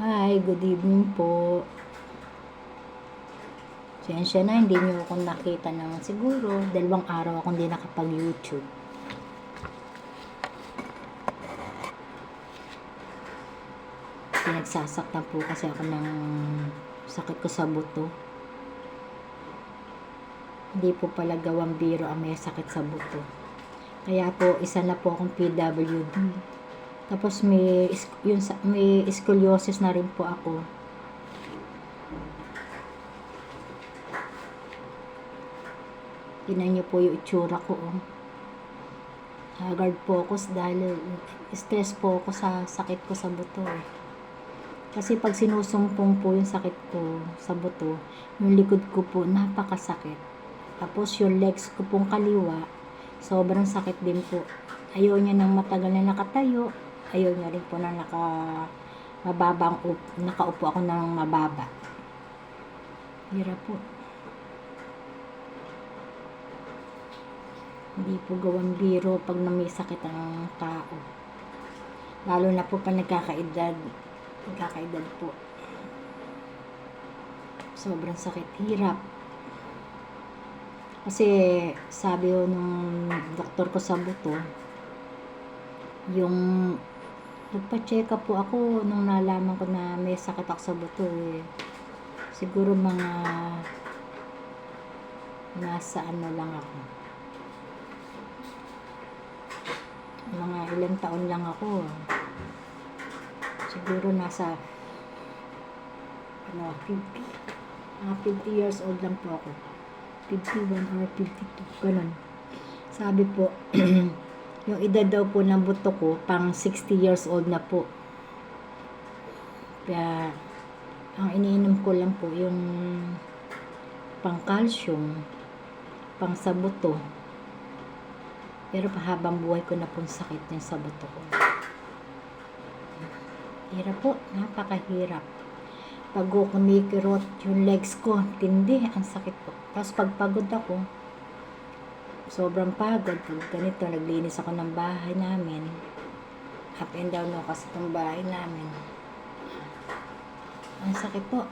Hi, good evening po. Sensya na, hindi niyo ako nakita ng siguro 2 araw akong hindi nakapag-YouTube. Pinagsasaktan po kasi ako ng sakit ko sa buto. Hindi po pala gawang biro ang may sakit sa buto. Kaya po, isa na po akong PWD. Tapos may scoliosis na rin po ako. Tingnan niyo po yung itsura ko, oh. Haggard po ako dahil stress po ako sa sakit ko sa buto, eh. Kasi pag sinusumpong po yung sakit ko sa buto, yung likod ko po napakasakit. Tapos yung legs ko pong kaliwa, sobrang sakit din po. Ayaw niya ng matagal na nakatayo. Ayaw niya rin po na nakaupo ako ng mababa. Hirap po. Hindi po gawang biro pag may sakit ang tao. Lalo na po pag nagkakaedad po. Sobrang sakit, hirap. Kasi sabi ko nung doktor ko sa buto, yung nagpa-check up po ako nung nalaman ko na may sakit ako sa buto, eh. Siguro mga nasa lang ako. Mga ilang taon lang ako. Siguro nasa 50 years old lang po ako. 51 or 52, ganun. Sabi po, yung edad daw po ng buto ko, pang 60 years old na po. Kaya, ang iniinom ko lang po, yung pang calcium, pang sa buto. Pero pahabang buhay ko na pong sakit yung sa buto ko. Hirap po, napakahirap. Pag kumikirot yung legs ko, tindi, ang sakit po. Tapos pag pagod ako, sobrang pagod. Pag ganito, naglinis ako ng bahay namin. Up and down ako kasi itong bahay namin. Ang sakit po.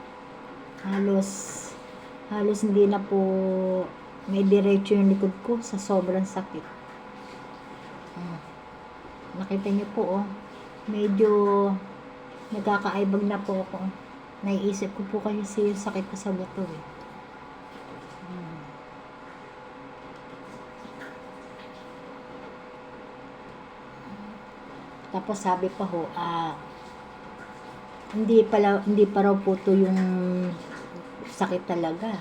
Halos hindi na po may diretso yung likod ko sa sobrang sakit. Nakita niyo po, oh. Medyo nagkakaibag na po ako. Naiisip ko po kasi yung sakit ko sa buto, eh. Tapos sabi pa ho, hindi pa raw po to yung sakit talaga.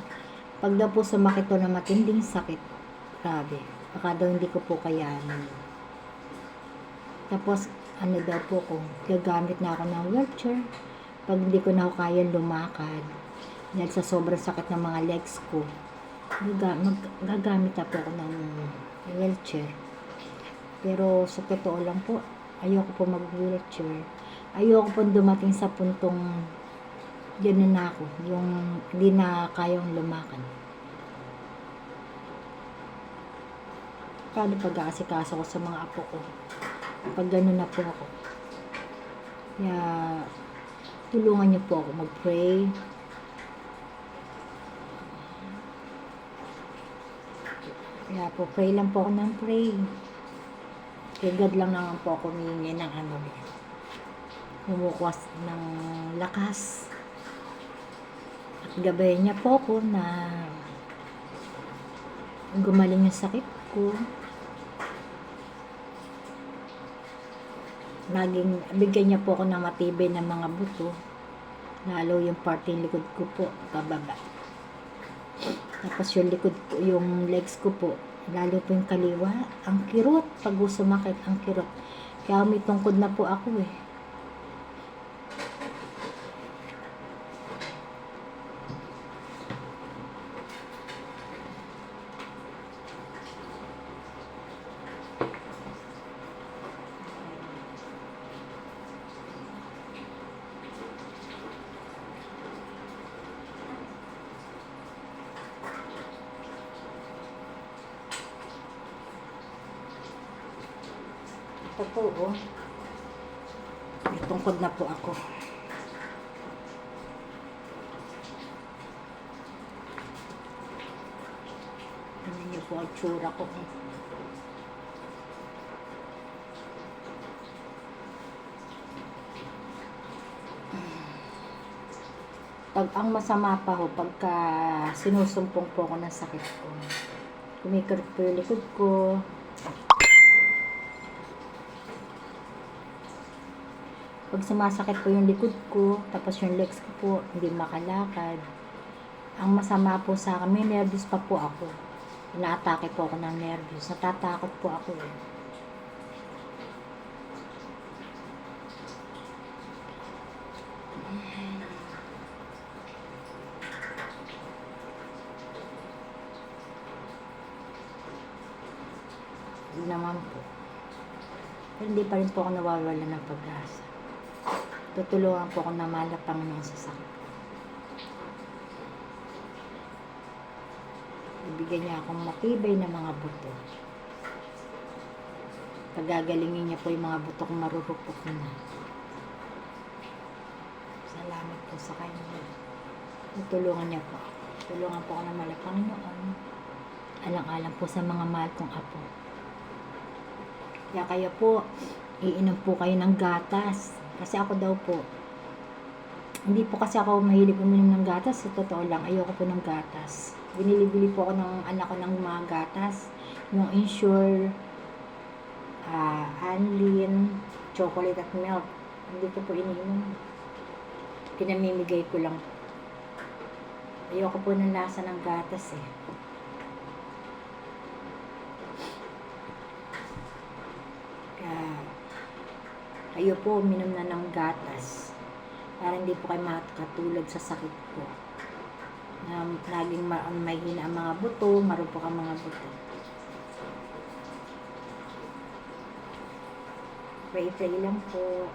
Pag daw po sumakit to na matinding sakit, grabe, baka daw hindi ko po kayanin. Tapos, ano daw po ko, gagamit na ako ng wheelchair pag hindi ko na ako kaya lumakad. Dahil sa sobrang sakit ng mga legs ko, gagamit na po ako ng wheelchair. Pero sa totoo lang po, ayoko po mag-wheelchair. Ayoko po dumating sa puntong gano'n na ako, yung hindi na kayang lumakad. Paano pag-aasikaso ko sa mga apo ko? Pag gano'n na po ako. Kaya, tulungan niyo po ako mag-pray. Kaya po, pray lang po ako ng pray. Kay God lang naman po ako humingi ng humukuwas ng lakas. At gabayan niya po ako na gumaling yung sakit ko. Bigyan niya po ako ng matibay na mga buto, lalo yung parting likod ko po pababa. Tapos yung likod ko, yung legs ko po, lalo po yung kaliwa, ang kirot. Pag sumakit, ang kirot. Kaya may tungkod na po ako, eh. Ito po, oh. May tungkod na po ako. po ang tsura ko. Ang masama pa ho, pagka sinusumpong po ako ng sakit ko. Kumikirot po yung likod ko. Pag sumasakit po yung likod ko, tapos yung legs ko po, hindi makalakad. Ang masama po sa akin, may nervous pa po ako. Inaatake po ako ng nervous. Natatakot po ako eh. Hindi naman po. Pero hindi pa rin po ako nawawala ng pag-asa. Tutulungan po ako na mahal na Panginoon sa sakit. Ibigyan niya akong matibay na mga buto. Pagagalingin niya po yung mga buto kong marurupok na. Salamat po sa kanya. Tutulungan niya po. Tulungan po ako na mahal na Panginoon. Alang-alang po sa mga mahal kong apo. Kaya po, iinom po kayo ng gatas. Kasi ako daw po, hindi po kasi ako mahilig uminom ng gatas. Sa totoo lang, ayoko po ng gatas. Binili-bili po ako ng anak ko ng mga gatas. Yung Ensure, Anlin, chocolate at milk. Hindi ko po iniinom. Pinamimigay ko lang. Ayoko po ng lasa ng gatas eh. Kayo po, uminom na ng gatas para hindi po kayo makatulad sa sakit ko. Na laging mahina ang mga buto, marupok ang mga buto. Pray lang po.